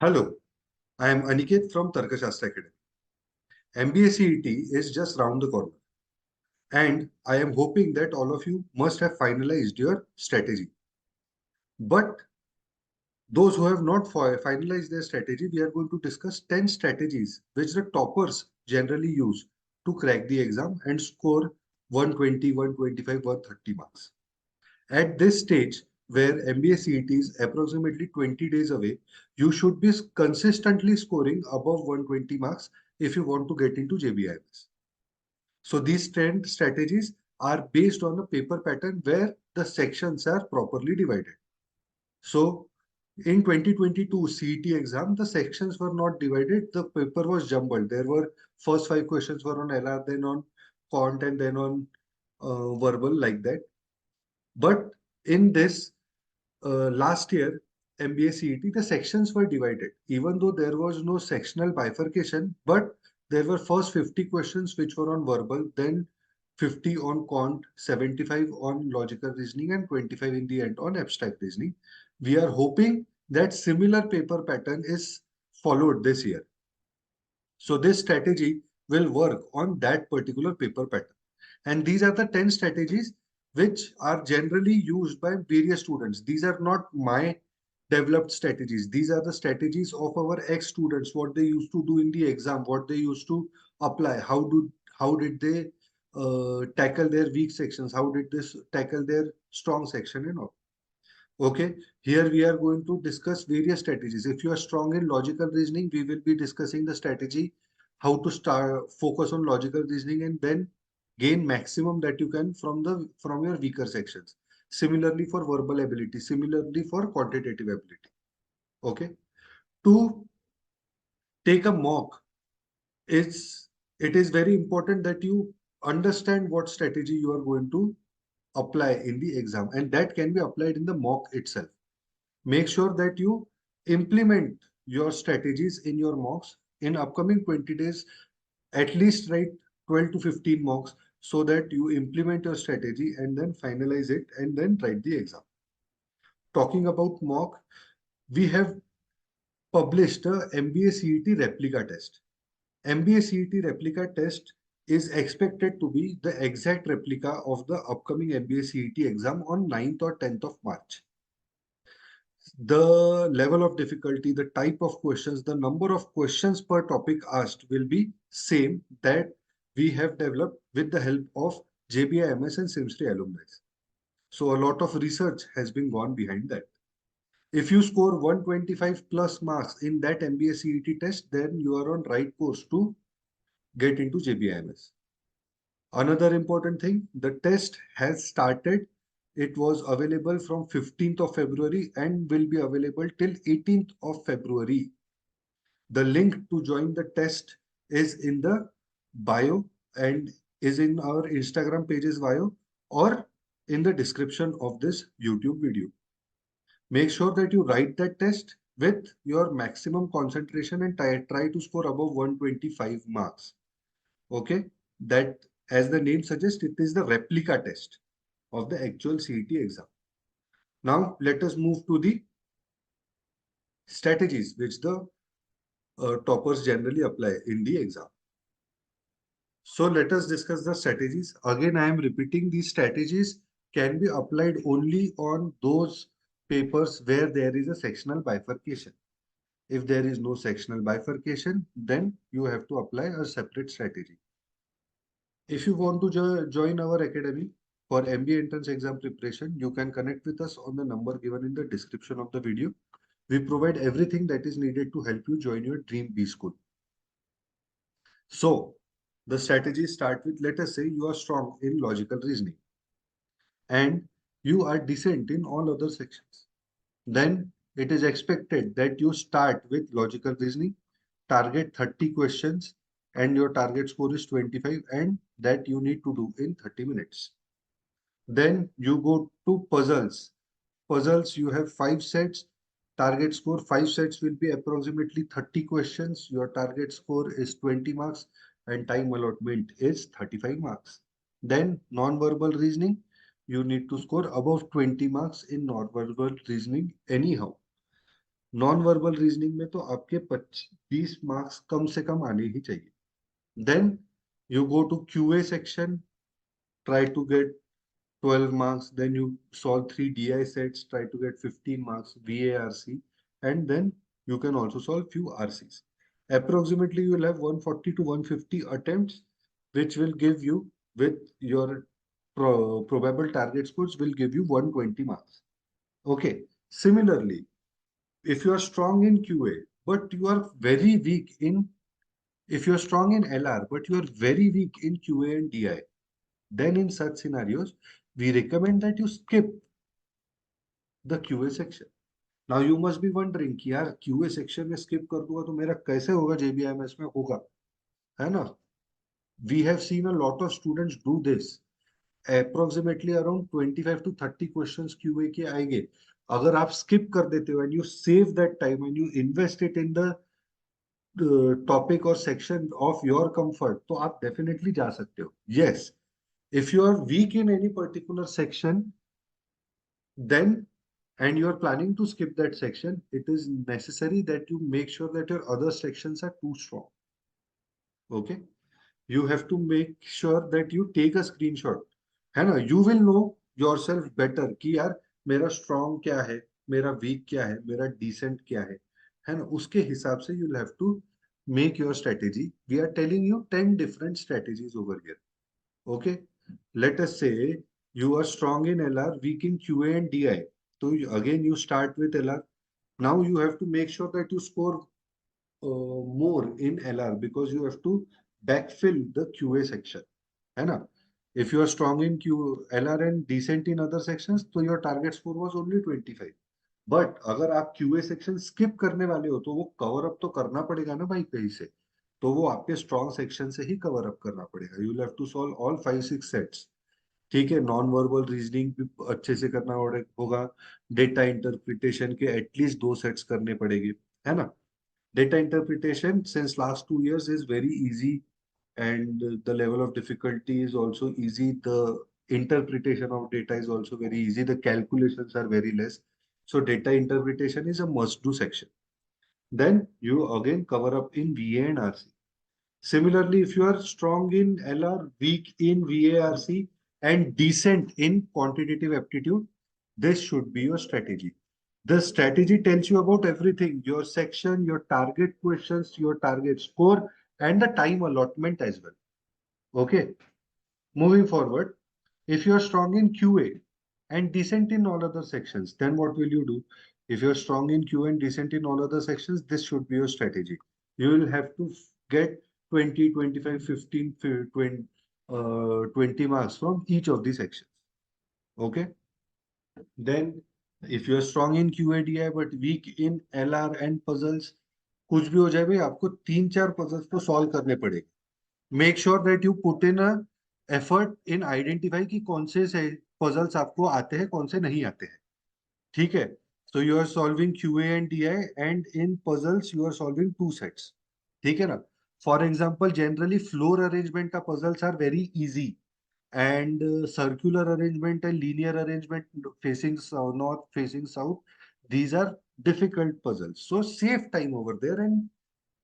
Hello, I am Aniket from Tarkashastra Academy. MBA CET is just round the corner, and I am hoping that all of you must have finalized your strategy. But those who have not finalized their strategy, we are going to discuss 10 strategies which the toppers generally use to crack the exam and score 120, 125, 130 marks. At this stage, where MBA CET is approximately 20 days away, you should be consistently scoring above 120 marks if you want to get into JBIMS. So these 10 strategies are based on a paper pattern where the sections are properly divided. So in 2022 CET exam, the sections were not divided. The paper was jumbled. There were first 5 questions were on LR, then on quant, and then on verbal, like that. But in this last year, MBA CET, the sections were divided. Even though there was no sectional bifurcation, but there were first 50 questions which were on verbal, then 50 on quant, 75 on logical reasoning, and 25 in the end on abstract reasoning. We are hoping that similar paper pattern is followed this year. So this strategy will work on that particular paper pattern. And these are the 10 strategies which are generally used by various students. These are not my developed strategies. These are the strategies of our ex-students, what they used to do in the exam, what they used to apply, how did they tackle their weak sections, how did this tackle their strong section and all. Okay, here we are going to discuss various strategies. If you are strong in logical reasoning, we will be discussing the strategy, how to start focus on logical reasoning and then gain maximum that you can from your weaker sections. Similarly for verbal ability, similarly for quantitative ability. Okay, to take a mock, it is very important that you understand what strategy you are going to apply in the exam, and that can be applied in the mock itself. Make sure that you implement your strategies in your mocks in upcoming 20 days. At least write 12 to 15 mocks so that you implement your strategy and then finalize it and then write the exam. Talking about mock, we have published a MBA CET replica test. MBA CET replica test is expected to be the exact replica of the upcoming MBA CET exam on 9th or 10th of March. The level of difficulty, the type of questions, the number of questions per topic asked will be same that we have developed with the help of JBIMS and SIMSTRI alumni. So a lot of research has been gone behind that. If you score 125 plus marks in that MBA CET test, then you are on right course to get into JBIMS. Another important thing, the test has started. It was available from 15th of February and will be available till 18th of February. The link to join the test is in the bio and is in our Instagram page's bio or in the description of this YouTube video. Make sure that you write that test with your maximum concentration and try to score above 125 marks. Okay, that as the name suggests, it is the replica test of the actual CET exam. Now let us move to the strategies which the toppers generally apply in the exam. So let us discuss the strategies. Again, I am repeating, these strategies can be applied only on those papers where there is a sectional bifurcation. If there is no sectional bifurcation, then you have to apply a separate strategy. If you want to join our academy for MBA entrance exam preparation, you can connect with us on the number given in the description of the video. We provide everything that is needed to help you join your dream B school. So the strategies start with, let us say you are strong in logical reasoning and you are decent in all other sections. Then it is expected that you start with logical reasoning, target 30 questions, and your target score is 25, and that you need to do in 30 minutes. Then you go to puzzles. Puzzles, you have 5 sets. Target score, 5 sets will be approximately 30 questions. Your target score is 20 marks and time allotment is 35 marks. Then non-verbal reasoning, you need to score above 20 marks in non-verbal reasoning anyhow. Non verbal reasoning में तो आपके 20 marks कम से कम आने ही चाहिए. Then you go to QA section, try to get 12 marks, then you solve 3 DI sets, try to get 15 marks, VARC, and then you can also solve few RCs. Approximately, you will have 140 to 150 attempts, which will give you, with your probable target scores, will give you 120 marks. Okay. Similarly, if you are strong in QA, but you are very weak in, if you are strong in LR, but you are very weak in QA and DI, then in such scenarios, we recommend that you skip the QA section. Now you must be wondering कि यार QA section में skip कर दूंगा तो मेरा कैसे होगा JBIMS में होगा, है ना? We have seen a lot of students do this. Approximately around 25 to 30 questions QA के आएंगे. अगर आप skip कर देते हो and you save that time and you invest it in the topic or section of your comfort, तो आप definitely जा सकते हो. Yes, if you are weak in any particular section, then and you are planning to skip that section, it is necessary that you make sure that your other sections are too strong. Okay, you have to make sure that you take a screenshot, है ना? You will know yourself better कि यार मेरा strong क्या है, मेरा weak क्या है, मेरा decent क्या है ना? उसके हिसाब से you'll have to make your strategy. We are telling you 10 different strategies over here. Okay, let us say you are strong in LR, weak in QA and DI. So again, you start with LR. Now you have to make sure that you score more in LR because you have to backfill the QA section. है ना? If you are strong in LR and decent in other sections, तो your target score was only 25. But अगर आप QA section skip करने वाले हो तो वो कवर अप तो करना पड़ेगा ना भाई कहीं से. तो वो आपके स्ट्रॉन्ग सेक्शन से ही कवर अप करना पड़ेगा. You will have to solve all 5-6 sets. ठीक है, नॉन वर्बल रीजनिंग भी अच्छे से करना होगा. डेटा इंटरप्रिटेशन के एटलीस्ट 2 सेट्स करने पड़ेंगे, है ना? Data interpretation since last 2 years is very easy, and the level of difficulty is also easy. The interpretation of data is also very easy. The calculations are very less. So data interpretation is a must-do section. Then you again cover up in VA and RC. Similarly, if you are strong in LR, weak in VARC, and decent in quantitative aptitude, this should be your strategy. The strategy tells you about everything: your section, your target questions, your target score, and the time allotment as well. Okay, moving forward, if you are strong in QA and decent in all other sections, then what will you do? If you're strong in QA and decent in all other sections, this should be your strategy. You will have to get 20, 25, 15, 20, 20 marks from each of the sections. Okay. Then if you're strong in QADI but weak in LR and puzzles, कुछ भी हो जाए भाई आपको 3-4 puzzles तो solve करने पड़ेंगे. Make sure that you put in a effort in identify कि कौन से puzzles आपको आते हैं, कौन से नहीं आते हैं. ठीक है? So you are solving QA and DI, and in puzzles you are solving 2 sets. ठीक है ना? For example, generally floor arrangement का puzzles are very easy, and circular arrangement and linear arrangement facing south, north facing south, these are difficult puzzles. So save time over there and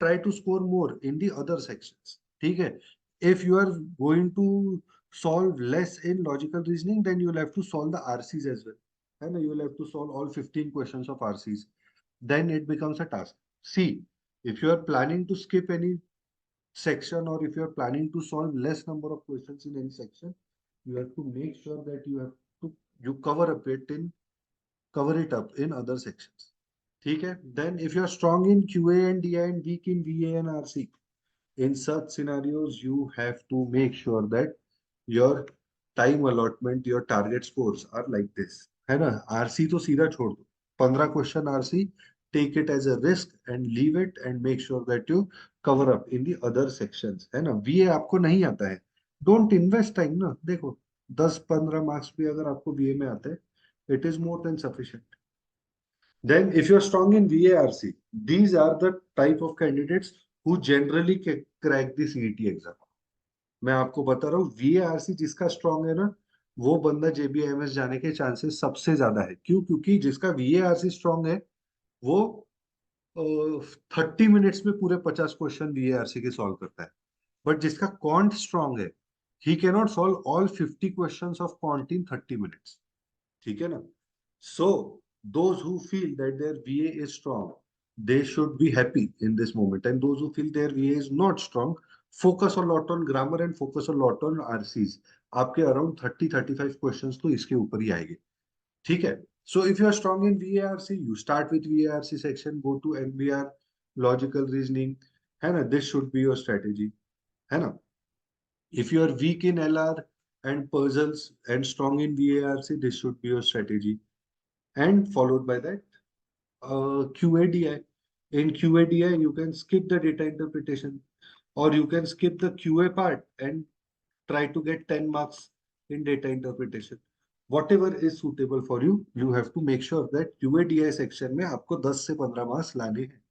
try to score more in the other sections. ठीक है? If you are going to solve less in logical reasoning, then you will have to solve the RCs as well. And you will have to solve all 15 questions of RCs. Then it becomes a task. See, if you are planning to skip any section, or if you are planning to solve less number of questions in any section, you have to make sure that you cover it up in other sections. ठीक है? Then if you are strong in QA and DI and weak in VA and RC, in such scenarios you have to make sure that your time allotment, your target scores are like this. है ना? RC तो सीधा छोड़ दो. 15 question RC, take it as a risk and leave it and make sure that you cover up in the other sections. है ना? VA आपको नहीं आता है, don't invest time ना. देखो 10-15 मार्क्स भी अगर आपको VA में आते हैं, it is more than sufficient. Then, if you're strong in VARC, these are the type of candidates who generally crack the CET exam. मैं आपको बता रहा हूँ, VARC जिसका स्ट्रांग है ना, वो बंदा JBIMS जाने के चांसेस सबसे ज्यादा है. क्यों? क्योंकि जिसका VARC स्ट्रांग है, वो 30 मिनट्स में पूरे 50 क्वेश्चन VARC के सॉल्व करता है, बट जिसका क्वांट स्ट्रांग है, ही cannot solve all 50 questions of quant in 30 minutes. ठीक है ना? So those who feel that their VA is strong, they should be happy in this moment, and those who feel their VA is not strong, focus a lot on grammar and focus a lot on RCs. आपके around 30-35 questions तो इसके ऊपर ही आएंगे. ठीक है? So if you are strong in VARC, you start with VARC section, go to NBR, logical reasoning, है ना? This should be your strategy, है ना? If you are weak in LR and puzzles and strong in VARC, this should be your strategy. And followed by that, QADI. In QADI, you can skip the data interpretation, or you can skip the QA part and try to get 10 marks in data interpretation. Whatever is suitable for you, you have to make sure that QADI section में आपको 10 से 15 marks लाने हैं.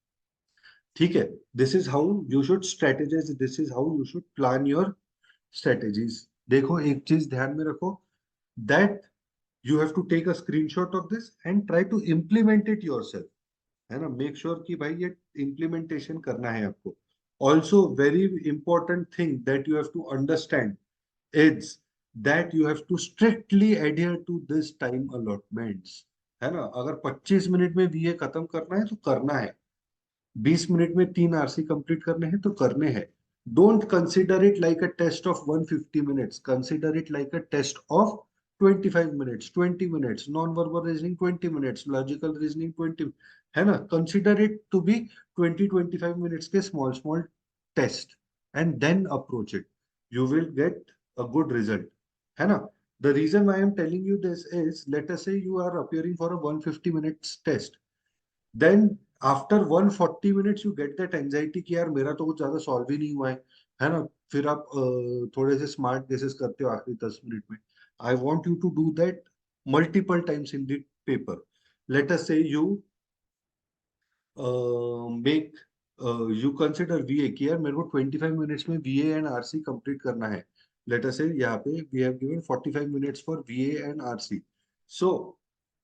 ठीक है? This is how you should strategize. This is how you should plan your strategies. देखो, एक चीज ध्यान में रखो, that you have to take a screenshot of this and try to implement it yourself. है ना? मेक श्योर कि भाई ये इम्प्लीमेंटेशन करना है आपको. Also very important thing that you have to understand is that you have to strictly adhere to this time allotments. है ना? अगर 25 मिनट में VA खत्म करना है तो करना है, 20 मिनट में 3 RC कंप्लीट करने हैं तो करने हैं. Don't consider it like a test of 150 minutes, consider it like a test of 25 minutes, 20 minutes, non verbal reasoning 20 minutes, logical reasoning 20, है ना? Consider it to be 20-25 minutes के small small test, and then approach it. You will get a good result, है ना? The reason why I'm telling you this is, let us say you are appearing for a 150 minutes test. Then after 140 minutes you get that anxiety कि यार मेरा तो कुछ ज्यादा solve ही नहीं हुआ है ना? फिर आप थोड़े से स्मार्ट गेसेस करते हो आखिरी 10 मिनट में. I want you to do that multiple times in the paper. Let us say you make you consider VA कि यार मेरे को 25 मिनट्स में VA एंड RC कंप्लीट करना है. लेट अस से यहाँ पे we have given 45 minutes for VA and RC. So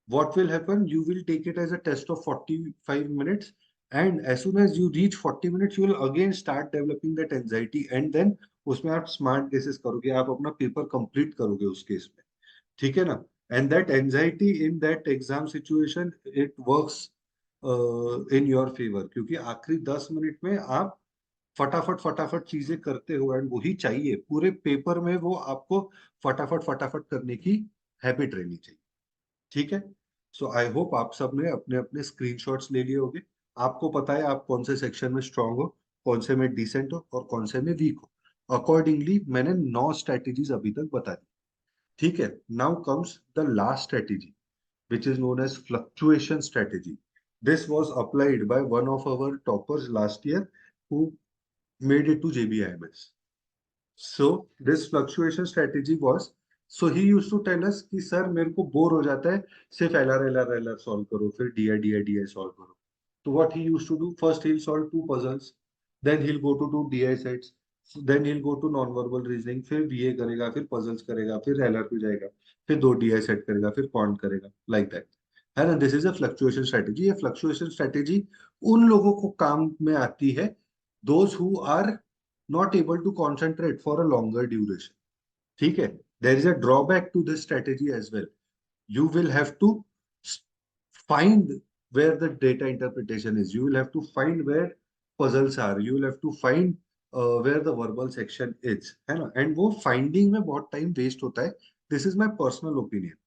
what will happen, you will take it as a test of 45 minutes, and as soon as you reach 40 minutes you will again start developing that anxiety, and then उसमें आप smart guesses करोगे, आप अपना paper complete करोगे उस case में. ठीक है ना? And that anxiety in that exam situation, it works in your favour, क्योंकि आखिरी 10 मिनट में आप फटाफट फटाफट चीजें करते हो, एंड वही चाहिए पूरे पेपर में, वो आपको फटाफट फटाफट करने की हैबिट रहनी चाहिए. ठीक है? सो आई होप आप सब ने अपने अपने स्क्रीनशॉट्स ले लिए होंगे. आपको पता है आप कौन से सेक्शन में स्ट्रांग हो, कौन से में डिसेंट हो, और कौन से में वीक हो. अकॉर्डिंगली मैंने 9 स्ट्रेटेजीज अभी तक बता दी. ठीक है? Now comes the last strategy, which is known as fluctuation strategy. This was applied by one of our toppers last year who made it to JBIMS. So this fluctuation strategy was, so he used to tell us कि sir मेरे को bore हो जाता है, सिर्फ LR solve करो, फिर DI solve करो. तो what he used to do, first he'll solve 2 puzzles, then he'll go to 2 DI sets, then he'll go to non-verbal reasoning, फिर VA करेगा, फिर puzzles करेगा, फिर LR पे जाएगा, फिर 2 DI सेट करेगा, फिर quant करेगा, like that. है ना? This is a fluctuation strategy. ये फ्लक्चुएशन स्ट्रेटेजी उन लोगों को काम में आती है, those who are not able to concentrate for a longer duration. ठीक है? There is a drawback to this strategy as well. You will have to find where the data interpretation is. You will have to find where puzzles are. You will have to find where the verbal section is. है ना? And वो finding में बहुत time waste होता है. This is my personal opinion.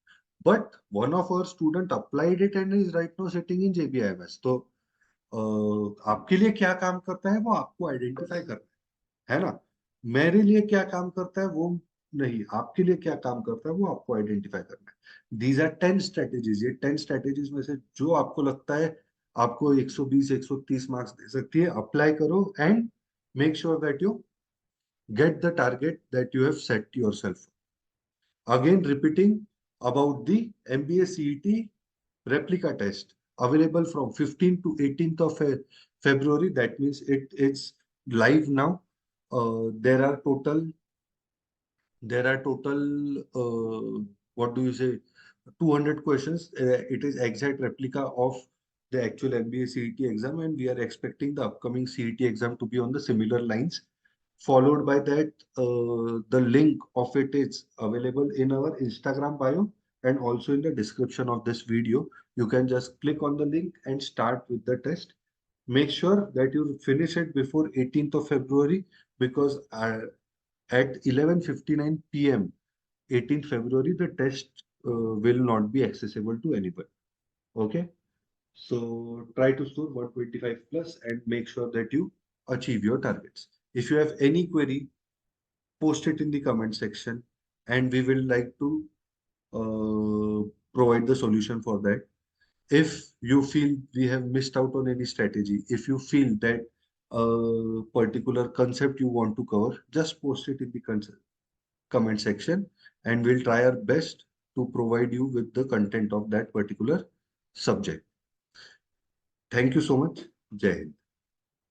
But one of our student applied it and is right now sitting in JBIMS. तो आपके लिए क्या काम करता है वो आपको आइडेंटिफाई करना है ना? मेरे लिए क्या काम करता है वो नहीं, आपके लिए क्या काम करता है वो आपको आइडेंटिफाई करना है. These are 10 strategies. ये 10 स्ट्रेटेजीज में से जो आपको लगता है आपको 120 130 मार्क्स दे सकती है, अप्लाई करो and make sure that you get the target that you have set yourself. Again, repeating about the MBA CET replica test available from 15th to 18th of February. That means it is live now. There are total what do you say, 200 questions. It is exact replica of the actual MBA CET exam, and we are expecting the upcoming CET exam to be on the similar lines. Followed by that, the link of it is available in our Instagram bio and also in the description of this video. You can just click on the link and start with the test. Make sure that you finish it before 18th of February, because at 11:59 p.m. 18th February, the test will not be accessible to anybody. Okay. So try to score 125 plus and make sure that you achieve your targets. If you have any query, post it in the comment section, and we will like to provide the solution for that. If you feel we have missed out on any strategy, if you feel that a particular concept you want to cover, just post it in the comment section, and we'll try our best to provide you with the content of that particular subject. Thank you so much. Jai Hind.